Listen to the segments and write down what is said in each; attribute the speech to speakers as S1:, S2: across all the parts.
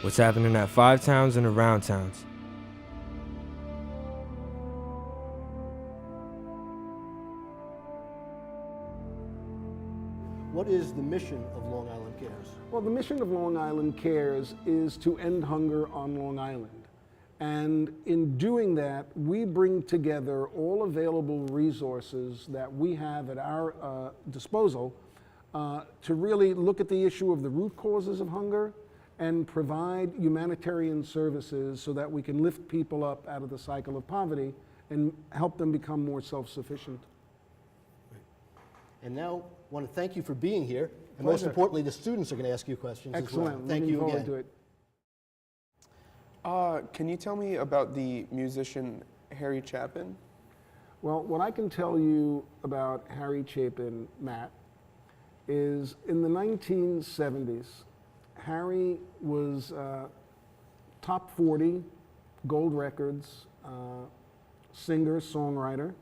S1: what's happening at Five Towns and around towns.
S2: What is the mission of Long Island Cares?
S3: Well, the mission of Long Island Cares is to end hunger on Long Island. And in doing that, we bring together all available resources that we have at our disposal to really look at the issue of the root causes of hunger and provide humanitarian services so that we can lift people up out of the cycle of poverty and help them become more self-sufficient.
S2: And now, I want to thank you for being here. And
S3: Pleasure.
S2: most importantly, the students are going to ask you questions
S3: Excellent.
S2: as well. Thank
S3: Looking
S2: you
S3: forward
S2: again.
S3: to it.
S4: Can you tell me about the musician Harry Chapin?
S3: Well, what I can tell you about Harry Chapin, Matt, is in the 1970s, Harry was top 40 gold records, singer, songwriter.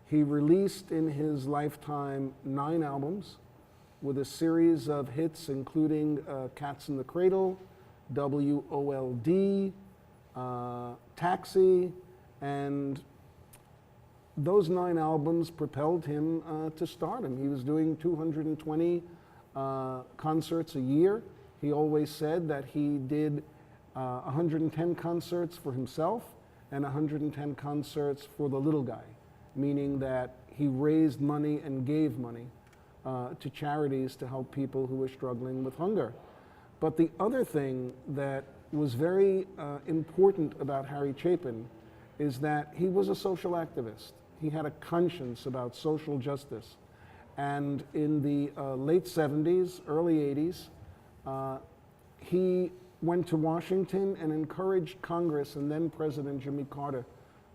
S3: He released in his lifetime 9 albums with a series of hits including Cats in the Cradle, WOLD, Taxi, and those 9 albums propelled him to stardom. He was doing 220 concerts a year. He always said that he did 110 concerts for himself and 110 concerts for the little guy, meaning that he raised money and gave money to charities to help people who were struggling with hunger. But the other thing that was very important about Harry Chapin is that he was a social activist. He had a conscience about social justice. And in the late 70s, early 80s, he went to Washington and encouraged Congress and then President Jimmy Carter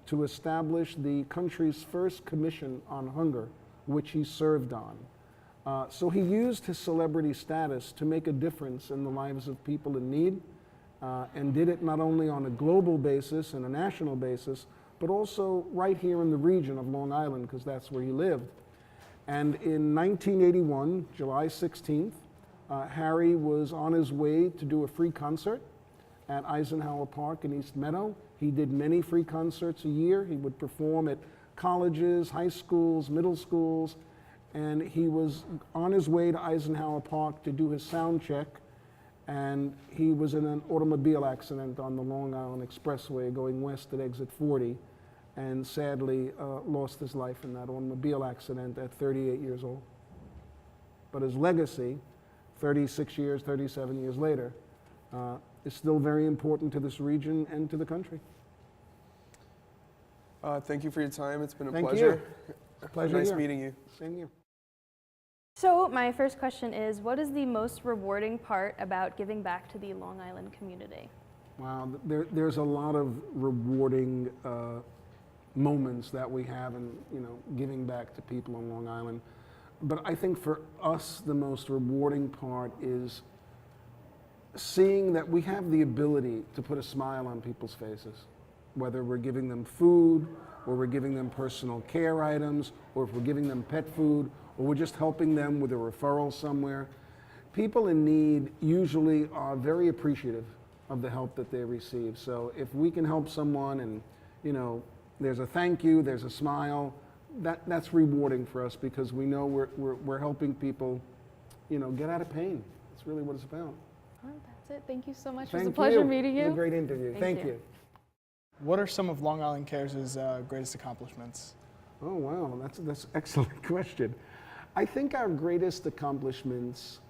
S3: to establish the country's first commission on hunger, which he served on. So he used his celebrity status to make a difference in the lives of people in need, and did it not only on a global basis and a national basis, but also right here in the region of Long Island, because that's where he lived. And in 1981, July 16th, Harry was on his way to do a free concert at Eisenhower Park in East Meadow. He did many free concerts a year. He would perform at colleges, high schools, middle schools, and he was on his way to Eisenhower Park to do his sound check, and he was in an automobile accident on the Long Island Expressway going west at exit 40, and sadly lost his life in that automobile accident at 38 years old. But his legacy, 36 years, 37 years later, is still very important to this region and to the country.
S4: Thank you for your time. It's been a
S3: Thank
S4: pleasure.
S3: you. It's a pleasure
S4: Nice
S3: here.
S4: meeting you.
S3: Same here.
S5: So my first question is, what is the most rewarding part about giving back to the Long Island community?
S3: Wow, there's a lot of rewarding moments that we have in giving back to people on Long Island. But I think for us, the most rewarding part is seeing that we have the ability to put a smile on people's faces, whether we're giving them food, or we're giving them personal care items, or if we're giving them pet food, or we're just helping them with a referral somewhere. People in need usually are very appreciative of the help that they receive. So if we can help someone and, there's a thank you, there's a smile, that's rewarding for us because we know we're helping people, get out of pain. That's really what it's about.
S5: All right, that's it. Thank you so much.
S3: Thank
S5: It was a pleasure
S3: you.
S5: meeting you.
S3: It was a great interview. Thank you.
S6: What are some of Long Island Cares' greatest accomplishments?
S3: Oh, wow, that's an excellent question. I think our greatest accomplishments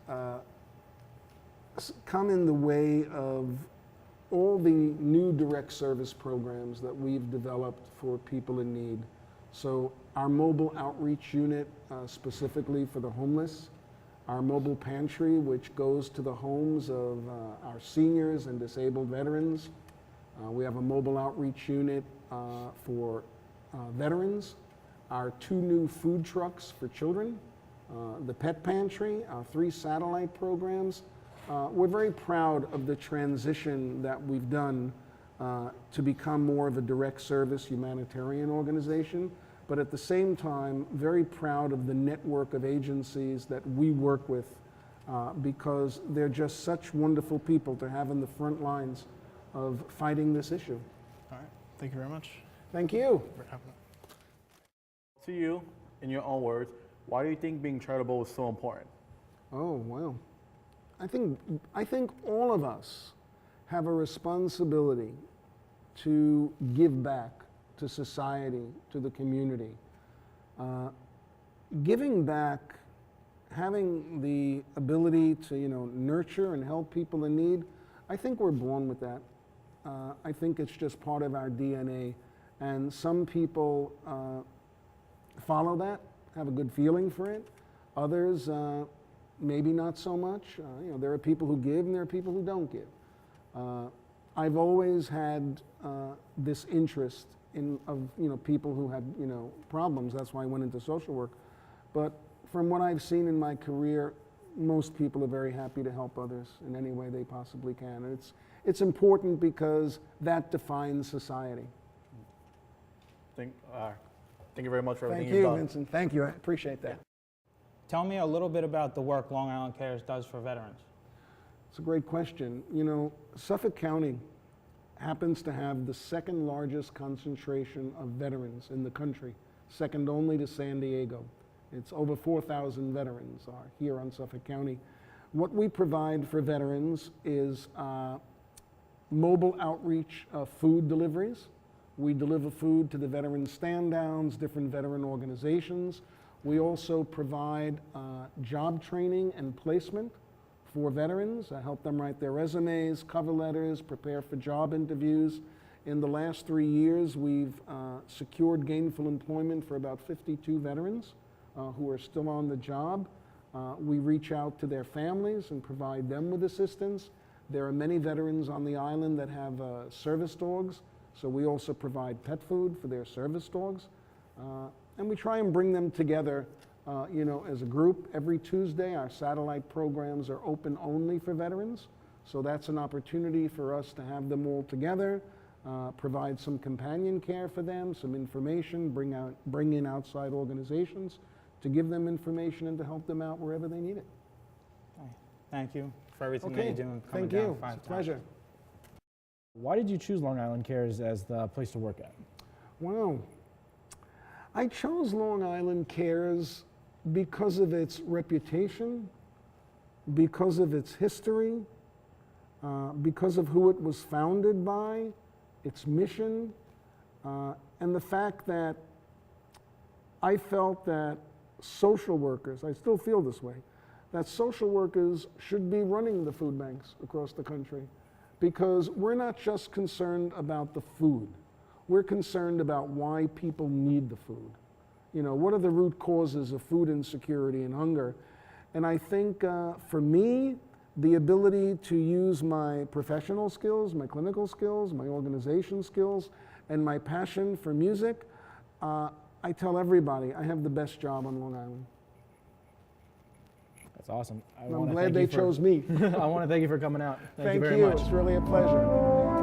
S3: come in the way of all the new direct service programs that we've developed for people in need. So our mobile outreach unit, specifically for the homeless, our mobile pantry, which goes to the homes of our seniors and disabled veterans. We have a mobile outreach unit for veterans, our 2 new food trucks for children, the pet pantry, our 3 satellite programs. We're very proud of the transition that we've done to become more of a direct service humanitarian organization, but at the same time, very proud of the network of agencies that we work with because they're just such wonderful people to have in the front lines of fighting this issue.
S6: All right. Thank you very much
S3: Thank you.
S6: for having me.
S7: To you, in your own words, why do you think being charitable is so important?
S3: Oh, well, I think all of us have a responsibility to give back to society, to the community. Giving back, having the ability to, nurture and help people in need, I think we're born with that. I think it's just part of our DNA. And some people follow that, have a good feeling for it. Others, maybe not so much. There are people who give and there are people who don't give. I've always had this interest of people who had problems. That's why I went into social work. But from what I've seen in my career, most people are very happy to help others in any way they possibly can. And it's important because that defines society.
S7: Thank you very much for everything
S3: Thank
S7: you've
S3: you,
S7: done.
S3: Vincent. Thank you. I appreciate that.
S8: Tell me a little bit about the work Long Island Cares does for veterans.
S3: It's a great question. Suffolk County happens to have the second largest concentration of veterans in the country, second only to San Diego. It's over 4,000 veterans are here on Suffolk County. What we provide for veterans is mobile outreach of food deliveries. We deliver food to the veteran stand-downs, different veteran organizations. We also provide job training and placement for veterans. I help them write their resumes, cover letters, prepare for job interviews. In the last 3 years, we've secured gainful employment for about 52 veterans who are still on the job. We reach out to their families and provide them with assistance. There are many veterans on the island that have service dogs, so we also provide pet food for their service dogs. And we try and bring them together as a group. Every Tuesday, our satellite programs are open only for veterans. So that's an opportunity for us to have them all together, provide some companion care for them, some information, bring in outside organizations to give them information and to help them out wherever they need it.
S8: Thank you for everything that
S3: Okay,
S8: you do and coming
S3: thank
S8: down
S3: you.
S8: 5
S3: It's a
S8: times.
S3: pleasure.
S9: Why did you choose Long Island Cares as the place to work at?
S3: Wow. I chose Long Island Cares because of its reputation, because of its history, because of who it was founded by, its mission, and the fact that I felt that social workers, I still feel this way, that social workers should be running the food banks across the country, because we're not just concerned about the food. We're concerned about why people need the food. What are the root causes of food insecurity and hunger? And I think for me, the ability to use my professional skills, my clinical skills, my organization skills, and my passion for music, I tell everybody I have the best job on Long Island.
S9: That's awesome.
S3: I'm glad they chose me.
S9: I want to thank you for coming out. Thank you
S3: Thank
S9: very
S3: you.
S9: much.
S3: It's really a pleasure.